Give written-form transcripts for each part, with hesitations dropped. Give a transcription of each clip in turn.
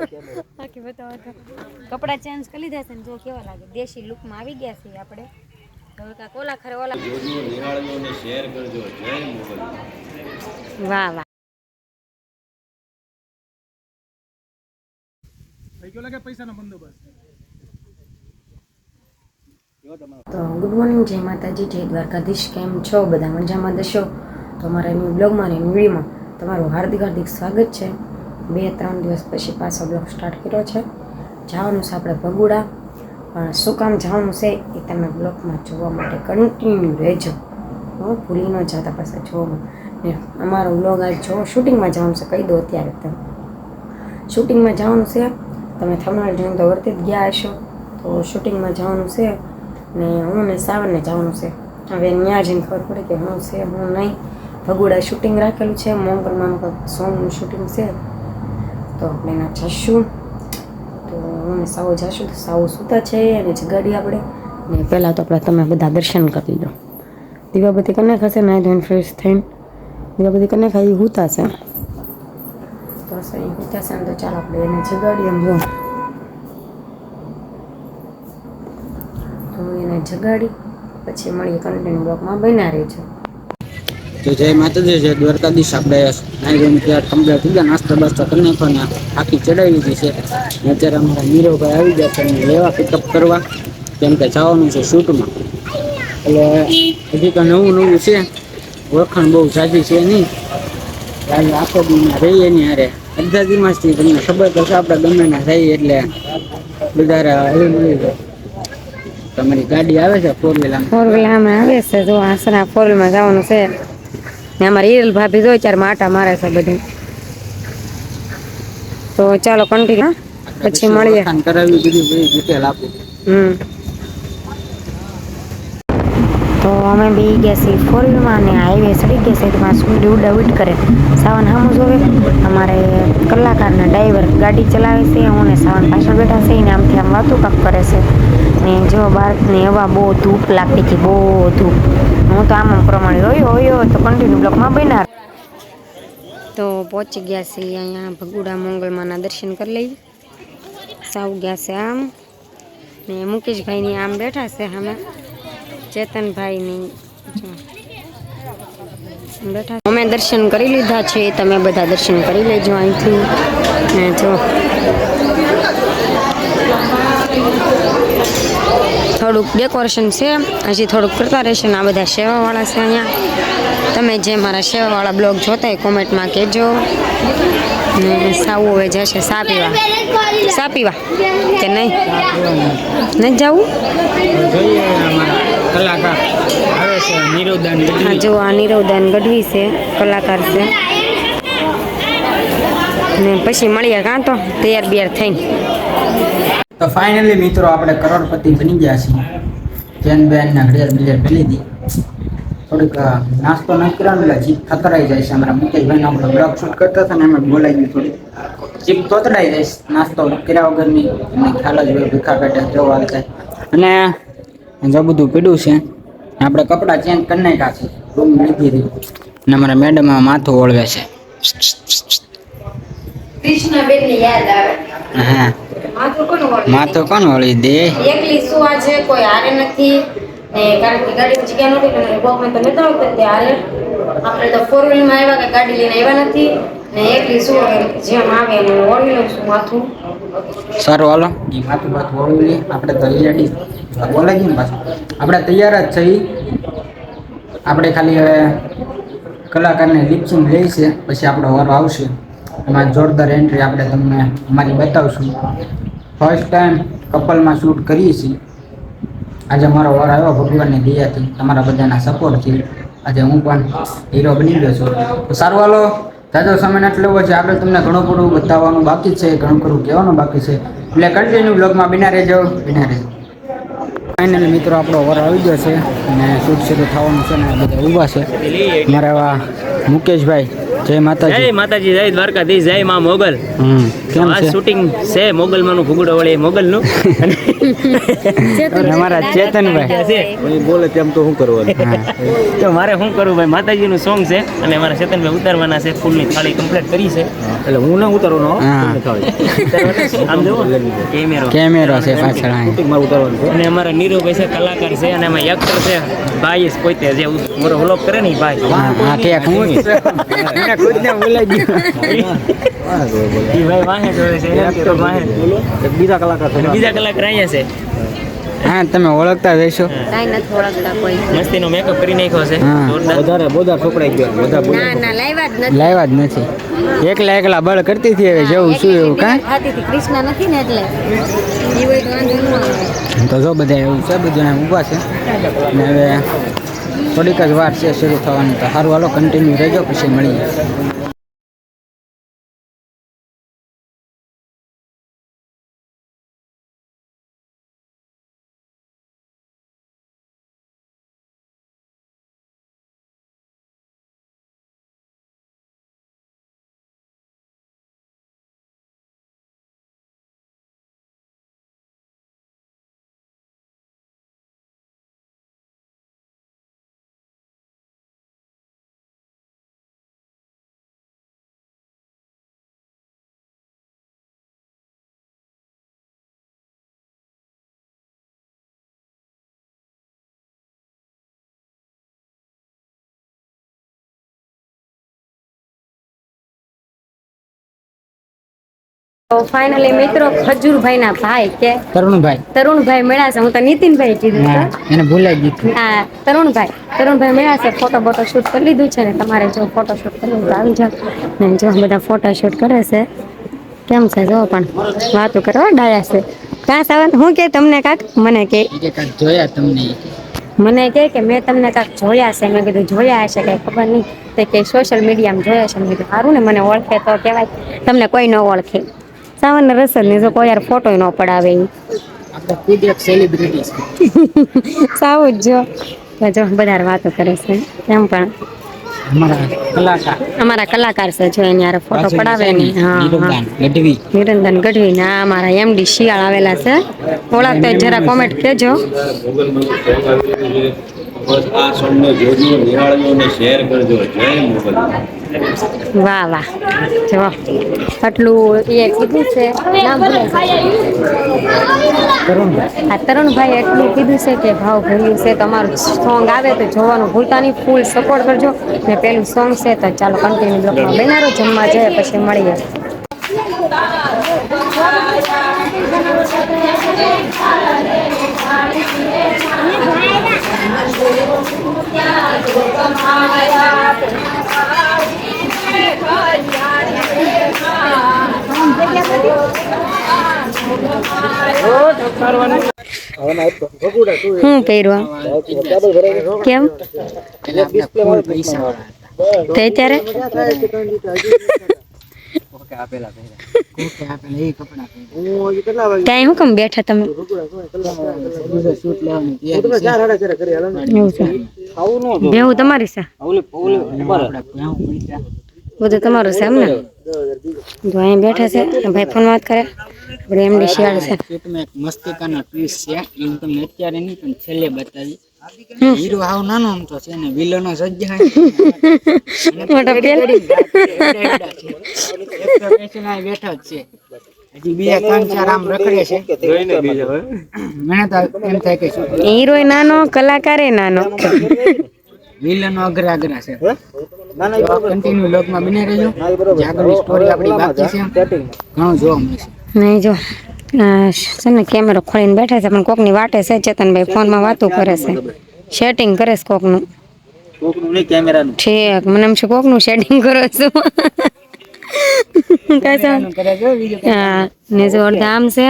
બાકી બતાવો તો કપડા ચેન્જ કરી લીધા છે ને જો કેવા લાગે દેશી લુકમાં આવી ગયા છે આપણે હવે કા કોલા ખરે ઓલા નિહાળજો ને શેર કરજો જય મોગલ વાહ વાહ ભાઈ કેવો લાગે પૈસાનો બંદોબસ્ત તો ગુડ મોર્નિંગ જય માતાજી જય દ્વારકાધીશ કેમ છો બધા મજામાં દશો તો અમારા ન્યૂ બ્લોગમાં ને વિડીયોમાં તમારું હાર્દિક હાર્દિક સ્વાગત છે 2-3 દિવસ પછી પાછો બ્લોગ સ્ટાર્ટ કર્યો છે જવાનું છે આપણે ભગુડા પણ શું કામ જવાનું છે એ તમે બ્લોગમાં જોવા માટે કન્ટિન્યુ રહેજો ભૂલી ન જતા પાછા જોવામાં ને અમારો બ્લોગ આજ જો શૂટિંગમાં જવાનું છે કહી દો અત્યારે તમે શૂટિંગમાં જવાનું છે તમે થંબનેલ જોઈને તો વર્તી જ ગયા હશો તો શૂટિંગમાં જવાનું છે ને હું ને સાવનને જવાનું છે હવે ત્યાં જઈને ખબર પડે કે હું છે હું નહીં ભગુડા શૂટિંગ રાખેલું છે મોંગલમાં સોંગનું શૂટિંગ છે તો આપણે એના જઈશું તો હું ને સાવ જઈશું તો સાવ સૂતા છે અને જગાડી આપણે ને પહેલાં તો આપણે તમે બધા દર્શન કરી લો દીવાબત્તી કને ખાશે ના ધોઈને ફ્રેશ થઈને દીવાબત્તી કને ખાઈ હુતા છે તો સહી હુતા છે ને તો ચાલો આપણે એને જગાડીએ એમ જો તો એને જગાડી પછી મળીએ કન્ટિન્યુ બ્લોગમાં બન્યા રહેજો તો જય માતાજી જય દ્વારકાધીશ આપણે નાઈ ત્યાં કમ્પ્લીટ થઈ ગયા નાસ્તા બાસ્તા કરી નાખવાના આખી ચડાવી દીધી છે અત્યારે અમારા નીરવભાઈ આવી ગયા છે લેવા પિકઅપ કરવા કેમ કે જવાનું છે શૂટમાં એટલે હજી તો નવું છે ઓળખાણ બહુ સાજી છે નહીં આજે આખો દીમાં રહીએ નહીં અરે અડધા દિવસથી તમને ખબર તો છે આપણે ગમે ના થઈએ એટલે બધા હળી મળી જાય તમારી ગાડી આવે છે ફોર વ્હીલમાં આવે છે જો આસરા ફોર વ્હીલમાં જવાનું છે ને અમારી હિરલ ભાભી જો ચાર માટા મારે છે બધી તો ચાલો કન્ટિન્યુ પછી મળીએ કરાવી બધી ડિટેલ આપું તો અમે બી ગયા છીએ ફોર વ્હીલમાં અને હાઈવે ચડી ગયા છે એમાં સુંડી ઉડાઉડ કરે સાવન સામું જોવે અમારે કલાકારના ડ્રાઈવર ગાડી ચલાવે છે હું ને સાવન પાછળ બેઠા છે ને આમથી આમ વાતું કાક કરે છે ને જો બાળકની હવા બહુ ધૂપ લાગતી હતી બહુ ધૂપ હું તો આમ પ્રમાણે રોયો તો કન્ટિન્યુ બ્લોકમાં બન્યા તો પહોંચી ગયા છીએ અહીંયા ભગુડા મંગળમાના દર્શન કરી લઈ સાવ ગયા છે આમ ને મુકેશભાઈની આમ બેઠા છે અમે ચેતનભાઈની બેઠા અમે દર્શન કરી લીધા છે તમે બધા દર્શન કરી લેજો અહીંથી ને જો થોડુંક ડેકોરેશન છે હજી થોડુંક કરતા રહેશે ને આ બધા સેવાવાળા છે અહીંયા તમે જે મારા સેવાવાળા બ્લોગ જોતા હોય કોમેન્ટમાં કહેજો ને સાવું હવે જશે સા પીવા કે નહીં નથી જવું કલાકાર આવે છે નીરવદાન હા જો આ નીરવદાન ગઢવી છે કલાકાર છે ને પછી મળીએ કાં તો તૈયાર બિયાર થઈને તો ફાઇનલી મિત્રો આપણે કરોડપતિ બની ગયા છીએ ચેનબેનના ઘડિયાળ બિલિયર પેલી હતી થોડીક નાસ્તો ન કર્યો એટલે જીપ થતરાઈ જાય છે અમારા મુકેશભાઈને આપણે બ્લોગ શૂટ કરતા હતા ને અમે બોલાઈ ગયું થોડી જીપ તોતડાઈ જાય નાસ્તો કર્યા વગરની એમને ખ્યાલ જ હોય ભીખા પેટે જવા થાય અને જો બધું પીડ્યું છે આપણે કપડાં ચેન્જ કરી નાખ્યા છે રૂમ લીધી રહી અને અમારા મેડમ માથું ઓળવે છે કૃષ્ણબેનની યાદ આવે હા માથું કોણ વળી દે એકલી સુવા છે કોઈ હારે નથી ને કારણ કે ગાડીની જગ્યા નથી એટલે બોકમાં તો નતો આવતો હારે આપણે તો ફોર વ્હીલમાં આવ્યા કે ગાડી લઈને આવ્યા નથી ને એકલી સુવા જેમ આવે એને ઓળવી લઉં છું માથું સારું હાલો એ માથું ઓળવી લઈએ આપણે તો રેડી બોલાઈ ગયું ને પાછું આપણે તૈયાર જ છીએ આપણે ખાલી હવે કલાકારને લિપસિંગ લઈ છે પછી આપણો વારો આવશે એમાં જોરદાર એન્ટ્રી આપણે તમને અમારી બતાવશું ફર્સ્ટ ટાઈમ કપલમાં શૂટ કરીએ છીએ આજે મારો વાર આવ્યો ભગવાનની દયાથી તમારા બધાના સપોર્ટથી આજે હું પણ હીરો બની ગયો છું તો સારું હાલો જાજો સમય નથી લેવો છે આપણે તમને ઘણું બધું બતાવવાનું બાકી છે ઘણું ખરું કહેવાનું બાકી છે એટલે કન્ટિન્યુ બ્લોગમાં બિના રહેજો ફાઇનલી મિત્રો આપણો વાર આવી ગયો છે અને શૂટ શરૂ થવાનું છે ને બધા ઊભા છે મારા એવા મુકેશભાઈ જય માતાજી જય દ્વારકાધીશ જય માં મોગલ કેમ આ શૂટિંગ છે મોગલમાંનું ભૂગડો વળે મોગલનું અમારા ચેતનભાઈ બોલે તેમ તો શું કરવાનું તો મારે શું કરવું ભાઈ માતાજીનું સોંગ છે અને અમારા ચેતનભાઈ ઉતારવાના છે ફૂલની થાળી કમ્પ્લીટ કરી છે એટલે હું ના ઉતારવાનો હા. આમ જુઓ કેમેરો કેમેરો છે પાછળ અહીં. મારું ઉતારવાનું છે અને અમારા નીરુભાઈ છે કલાકાર છે અને એમાં એક્ટર છે ભાઈ જ પોતે જે મોરો વ્લોગ કરે ને ઈ ભાઈ હા હા ઠીક હું મને ખુદને ભૂલાઈ ગયું. ઈ ભાઈ વાહે જોવે છે એમ કે વાહે એક બીજા કલાકાર છે. અને બીજા કલાકાર અહીંયા છે હા તમે ઓળખતા જઈશો. કાંઈ નથી ઓળખતા કોઈ. મસ્તીનો મેકઅપ કરી નાખ્યો છે હા. જોરદાર વધારે બોધા છોકરાઈ ગયા બધા ના ના લાવ્યા જ નથી. લાવ્યા જ નથી. એકલા બળ કરતી હતી હવે જેવું શું એવું કાં ખાતી હતી કૃષ્ણ નથી ને એટલે ઈ હોય તો વાંધો ન આવે. તો જો બધા એવું છે બધું અહીંયા ઊભા છે ને હવે થોડીક જ વાર છે શરૂ થવાની તો સારું હાલો કન્ટિન્યુ રહેજો પછી મળીએ. તો ફાઇનલી મિત્રો ખજૂરભાઈના ભાઈ કે તરુણભાઈ મળ્યા છે. હું તો નીતિનભાઈ કીધું હા છે. એને ભૂલાઈ ગયું. હા તરુણભાઈ મળ્યા છે. ફોટો શૂટ કરી લીધું છે ને તમારે જો ફોટો શૂટ કરવું તો આવી જાવ ને જો બધા ફોટો શૂટ કરે છે. કેમ છે જો પણ વાતો કરવા ડાયા છે. કાં સાવન હું કે તમને કાક મને કે જોયા તમને મને કે મેં તમને કાંક જોયા છે. મેં કીધું જોયા હશે કઈ ખબર નહીં તે કે સોશિયલ મીડિયામાં જોયા છે. મેં કીધું સારું ને મને ઓળખે તો કહેવાય તમને કોઈ ન ઓળખે. સાવન રસદ ને જો કોઈ યાર ફોટો ન પડાવે ઈ. આપણે ખુદ એક સેલિબ્રિટી છે. સાવું જ જો બધા વાતો કરે છે. એમ પણ અમારા કલાકાર છે જો એની યાર ફોટો પડાવે ને. હા નિરંજન ગઢવી ને આ અમારા એમડી શિયાળ આવેલા છે. ઓળખતો હોય જરા કોમેન્ટ કેજો. બસ આ સોંગને જોજો, નિહાળજો અને શેર કરજો. જય મોગલ. વાહ વાહ જો આટલું એ કીધું છે નામ ભૂલાઈ ગયું. આ તરુણભાઈ એટલું કીધું છે કે ભાવ ભર્યું છે. તમારું સોંગ આવે તો જોવાનું ભૂલતા નહીં. ફૂલ સપોર્ટ કરજો ને પેલું સોંગ છે તો ચાલો કન્ટિન્યુ બ્લોગમાં બનારો જમવા જાય પછી મળીએ. હું પહેરવા કેમ તો અત્યારે ત્યાં હું કેમ બેઠા તમે? બેવું તમારી છે બધું તમારું છે એમ ને? તો અહીંયા બેઠા છે ભાઈ ફોન વાત કરે. આપણે એમડી શિયાળ છે. એક મસ્તિકાનો ટ્વિસ્ટ છે એમ તમને અત્યારે નહીં પણ છેલ્લે બતાવી. હીરો હાવ નાનો આમ તો છે ને વિલનો સજ્જા મોટો પેલ બેઠો જ છે. હજી બીજા 3-4 આમ રખડે છે. મને તો એમ થાય કે શું હીરો નાનો કલાકાર નાનો વિલનો અઘરા છે. કન્ટિન્યુ લોકમાં બને રહેજો. આગળની સ્ટોરી આપણી બાકી છે ઘણું જોવા મળશે. નહીં જો છે ને કેમેરો ખોલીને બેઠા છે પણ કોકની વાટે છે. ચેતનભાઈ ફોનમાં વાતો કરે છે. સેટિંગ કરે છે કોકનું. ઠીક મને એમ છે કોકનું સેટિંગ કરો છો. હા ને જો અડધા આમ છે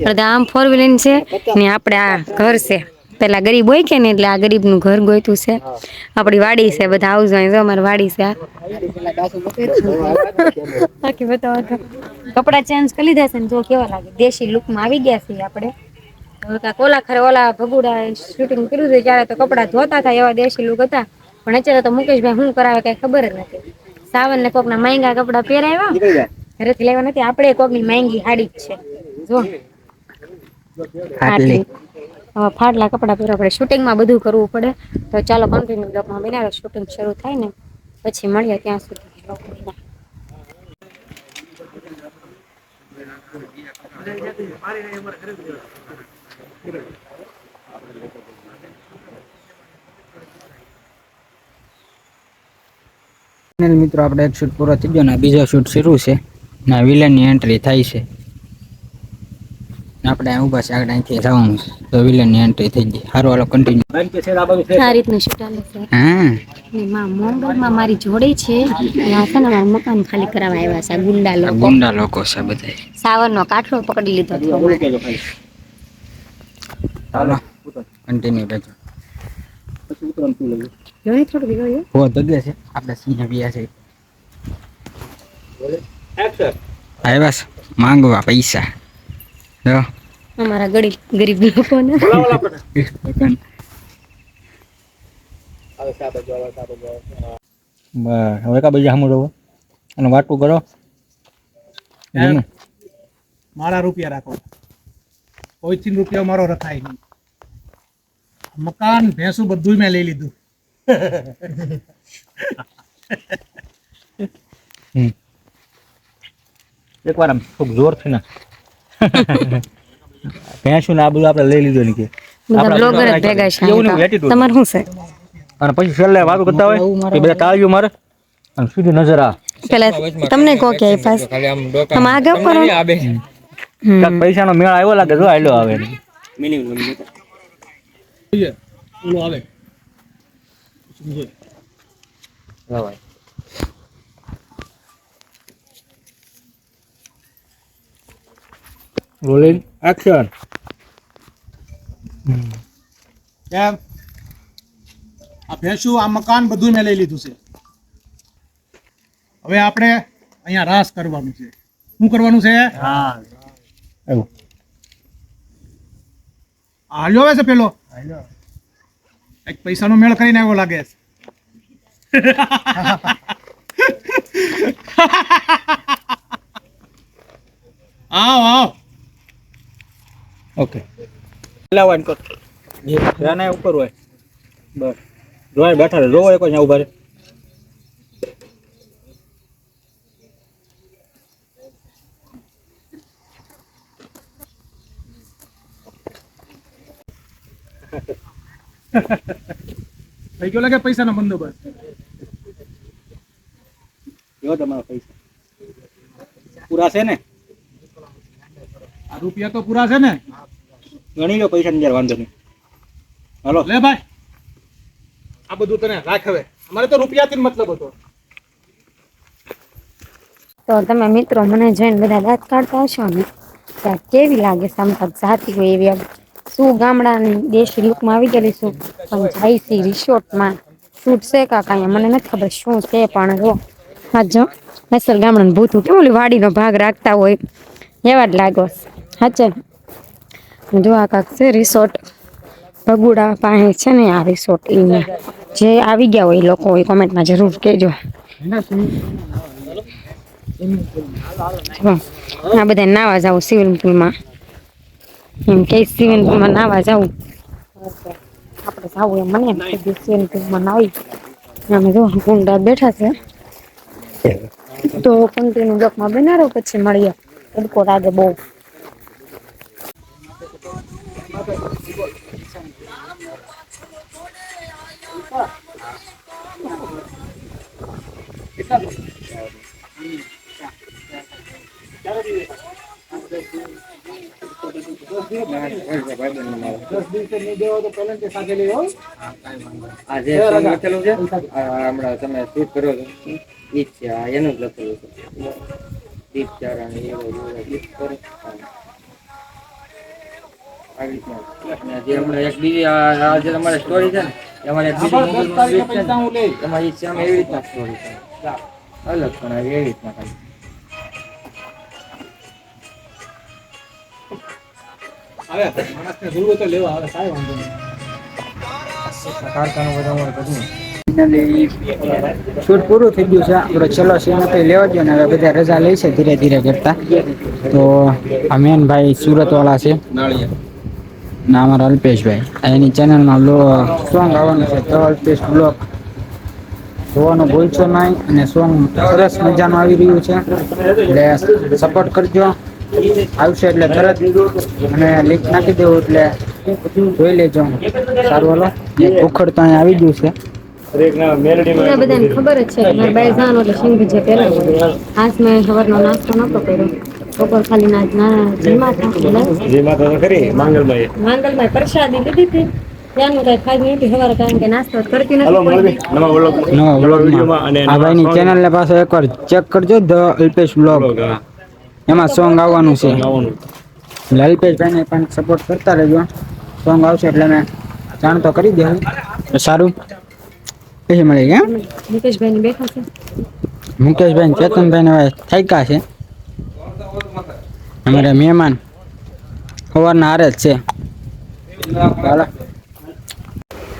અડધા આમ 4 વ્હીલર છે ને આપણે આ ઘર છે. પેલા ગરીબ હોય કે ને એટલે આ ગરીબનું ઘર ગોયતું છે. આપણી વાડી છે. બધા આવજો અહીં જો અમારી વાડી છે. બાકી બતાવો તો કપડા ચેન્જ કરી લીધા છે ને જો કેવા લાગે દેશી લુકમાં આવી ગયા છે આપણે. ઓલા ખરે ઓલા ભગુડા શૂટિંગ કર્યું હતું ત્યારે તો કપડા ધોતા હતા એવા દેશી લુક હતા. પણ અત્યારે તો મુકેશભાઈ શું કરાવે કઈ ખબર જ નથી. સાવન ને કોકના માંગા કપડા પહેરાવ્યા ઘરેથી લેવા નથી. આપણે કોકની માંગી હાડી જ છે જો આટલી. ફાટલા કપડા પહેરવા પડે. શૂટિંગમાં બધું કરવું પડે. તો ચાલો કન્ટિન્યુ બ્લોગમાં બનાવો. શૂટિંગ શરૂ થાય ને પછી મળીએ ત્યાં સુધી. મિત્રો આપણે એક શૂટ પૂરો થઈ ગયો ને બીજો શૂટ શરૂ છે ને વિલનની એન્ટ્રી થાય છે. આપણે અહીં ઊભા છે આગળ અહીંથી જવાનું છે તો વિલનની એન્ટ્રી થઈ ગઈ. સારું હાલો કન્ટિન્યુ. આ રીતનું શૂટ આલે છે. હા ને મોંગલમાં મારી જોડે છે આ છે ને મારું મકાન ખાલી કરાવવા આવ્યા છે ગુંડા લોકો છે બધા. સાવરનો કાઠલો પકડી લીધો હતો. હાલો કન્ટિન્યુ કરજો. જોઈ થોડું વિડિયો બહુ દગે છે આપણે સિંહ વ્યા છે. આવ્યા છે માંગવા પૈસા જો અમારા ગરીબ લોકોને. હવે કા બીજા સામું રહો અને વાટું કરો. મારા રૂપિયા રાખો, કોઈથી રૂપિયા મારો રખાય નહીં. મકાન ભેંસું બધું મેં લઈ લીધું. એકવાર આમ ખૂબ જોરથી ના ભેંસું ને આ બધું આપણે લઈ લીધું ને કે બધા બ્લોગર જ ભેગા છે. એવું નહીં attitude. તમારું શું છે? અને પછી છેલ્લે વાતો કરતા હોય કે બધા તાળીઓ મારે અને સીધી નજર આ પેલા તમને કહો કે પાસ તમે આગળ કરો. કાંઈક પૈસાનો મેળ આવ્યો લાગે જો આયલો આવે ઓલો આવે રોલિંગ એક્શન. કેમ આ ભેંસું આ મકાન બધું મેં લઈ લીધું છે. હવે આપણે અહીંયા રાસ કરવાનું છે. શું કરવાનું છે? એવું હાલ્યો આવે છે પેલો એક પૈસાનો મેળ કરીને આવ્યો લાગે છે. આવ ઓકે લાવવાનું કર ધ્યાન ઉપર હોય બસ જોઈ બેઠા રહે જોવો એક અહીંયા ઉભા રહે. થઈ ગયો લાગે પૈસાનો બંદોબસ્ત. જો તમારા પૈસા પૂરા છે ને? આ રૂપિયા તો પૂરા છે ને? ગણી લો પૈસા ની વાંધો નહીં. હાલો લે ભાઈ આ બધું તને રાખ. હવે અમારે તો રૂપિયાથી જ મતલબ હતો. તો તમે મિત્રો મને જોઈને બધા દાંત કાઢતા હશો ને ત્યાં કેવી લાગે છે? આમ તો જાતી હોય એવી શું ગામડાની દેશી લુકમાં આવી ગયેલી છું પણ જાય છે રિસોર્ટમાં શૂટ છે કાંઈ મને નથી ખબર શું છે પણ જો હા જો અસલ ગામડાનું ભૂતું કેવું ઓલી વાડીનો ભાગ રાખતા હોય એવા જ લાગો સાચે. જો આ કાંક છે રિસોર્ટ ભગુડા પાસે છે ને આ રિસોર્ટ. એને જે આવી ગયા હોય એ લોકો હોય કોમેન્ટમાં જરૂર કહેજો. આ બધા નાવા જાવ સ્વિમિંગ પુલમાં એમ કે સ્વિમિંગ પુલમાં નાવા જાવું આપણે જાવું એમ મને એમ કે સ્વિમિંગ પુલમાં નાવી અમે જો ગુંડા બેઠા છે તો કન્ટિન્યુ બ્લોકમાં બનાવો પછી મળીએ. તડકો લાગે બહુ. હમણાં તમે શૂટ કર્યો છો ઈ જ છે એનું જ લખેલું છે. દીપ ચારા ને એવો ગીત કરો આવી રીતના. અને જે હમણાં એક બીજી આ જે તમારી સ્ટોરી છે ને તમારે એક બીજી સ્ક્રિપ્ટ છે ને તમારી સામે એવી રીતના સ્ટોરી છે અલગ પણ આવી એવી રીતના ખાલી. આવે માણસને જરૂર હોય તો લેવા આવે કાંઈ વાંધો નહીં. કારખાનું બધા બધું શૂટ પૂરું થઈ ગયું છે. આપણે ચલો સીન તો લેવા દો ને હવે બધા રજા લે છે ધીરે ધીરે કરતા. તો આ મેન ભાઈ સુરત વાળા છે ના અમારા અલ્પેશભાઈ એની ચેનલમાં સોંગ આવવાનું છે તો અલ્પેશ બ્લોગ જોવાનું ભૂલશો નહીં. અને સોંગ સરસ મજાનું આવી રહ્યું છે એટલે સપોર્ટ કરજો. આવશે એટલે તરત અને લિંક નાખી દેવું એટલે જોઈ લેજો. સારું હાલો, ઉખડ તો અહીંયા આવી ગયું છે. બધા બધાને ખબર જ છે કે મારે બાય જવાનું એટલે સિંગી જે પહેલા હોય. આજ મેં સવારનો નાસ્તો નહોતો કર્યો. બપોર ખાલી ના જમા માંગલમાં પ્રસાદી લીધી હતી. ત્યાંનું કઈ ખાઈ નથી સવારે, કારણ કે નાસ્તો કરતી નથી. નવા વ્લોગમાં આ ભાઈની ચેનલને પાછો એકવાર ચેક કરજો, ધ અલ્પેશ વ્લોગ. એમાં સોંગ આવવાનું છે. એટલે અલ્પેશભાઈને પણ સપોર્ટ કરતા રહેજો. સોંગ આવશે એટલે મેં જાણ તો કરી દેવું. સારું, પછી મળી ગયા. મુકેશભાઈ ને બેઠા છે. મુકેશભાઈ ચેતનભાઈ હવે થાક્યા છે. અમારે મહેમાન સવારના હારે જ છે. ચાલો.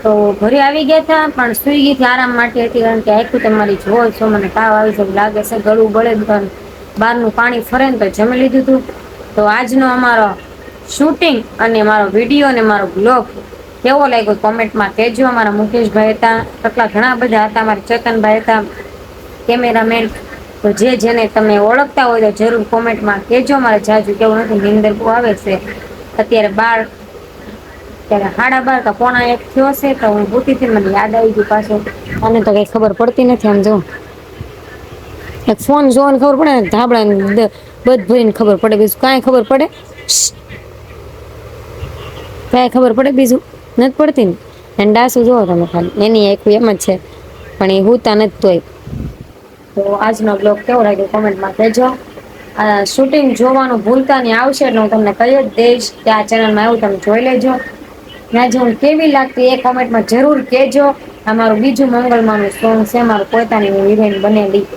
તો ઘરે આવી ગયા હતા, પણ સુઈ ગઈ હતી આરામ માટે હતી, કારણ કે આખું તમારી જોવો છો, મને તાવ આવી છે લાગે છે, ગળું બળે, બહારનું પાણી ફરે ને તો જમી લીધું હતું. તો આજનો અમારો શૂટિંગ અને મારો વિડીયો અને મારો બ્લોગ કેવો લાગ્યો કોમેન્ટમાં કહેજો. અમારા મુકેશભાઈ હતા, કેટલા ઘણા બધા હતા, અમારા ચેતનભાઈ હતા કેમેરામેન. તો જેને તમે ઓળખતા હોય તો જરૂર કોમેન્ટમાં કહેજો. મારે જાજુ કેવું નથી, નીંદર બહુ આવે છે. અત્યારે ત્યારે 12:30 કે 1:45 થયો છે, તો હું ભૂતી હતી, મને યાદ આવી ગયું પાછું. અને તો કઈ ખબર પડતી નથી. આમ જો એક ફોન જોવાની ખબર પડે ને, ધાબળા બધ ભરીને ખબર પડે, બીજું કાંઈ ખબર પડે? કાંઈ ખબર પડે બીજું નથી પડતી ને. અને ડાસુ જોવો તમે ખાલી, એની એક એમ જ છે, પણ એ હુતા નથી તોય. તો આજનો બ્લોગ કેવો લાગ્યો કોમેન્ટમાં કહેજો. આ શૂટિંગ જોવાનું ભૂલતા નહીં, આવશે એટલે હું તમને કહી જ દઈશ કે આ ચેનલમાં એવું તમે જોઈ લેજો. ત્યાં જે હું કેવી લાગતી એ કોમેન્ટમાં જરૂર કહેજો. આ મારું બીજું મંગલમાંનું સોંગ છે, મારું પોતાની હિરોઈન બનેલી.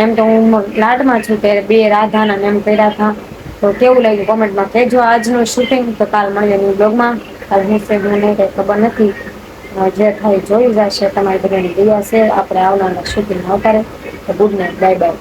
એમ તો હું લાડમાં છું, ત્યારે 2 રાધાના એમ કર્યા હતા. તો કેવું લાગ્યું કોમેન્ટમાં કહેજો આજનું શૂટિંગ. તો કાલ મળીએ ન્યૂ બ્લોગમાં. કાલ હું છે હું નહીં કંઈ ખબર નથી, જે થાય જોઈ જશે. તમારી બધાની દયા છે. આપણે આવનારા શૂટિંગ આવતા રહે. તો ગુડ નાઇટ, બાય બાય.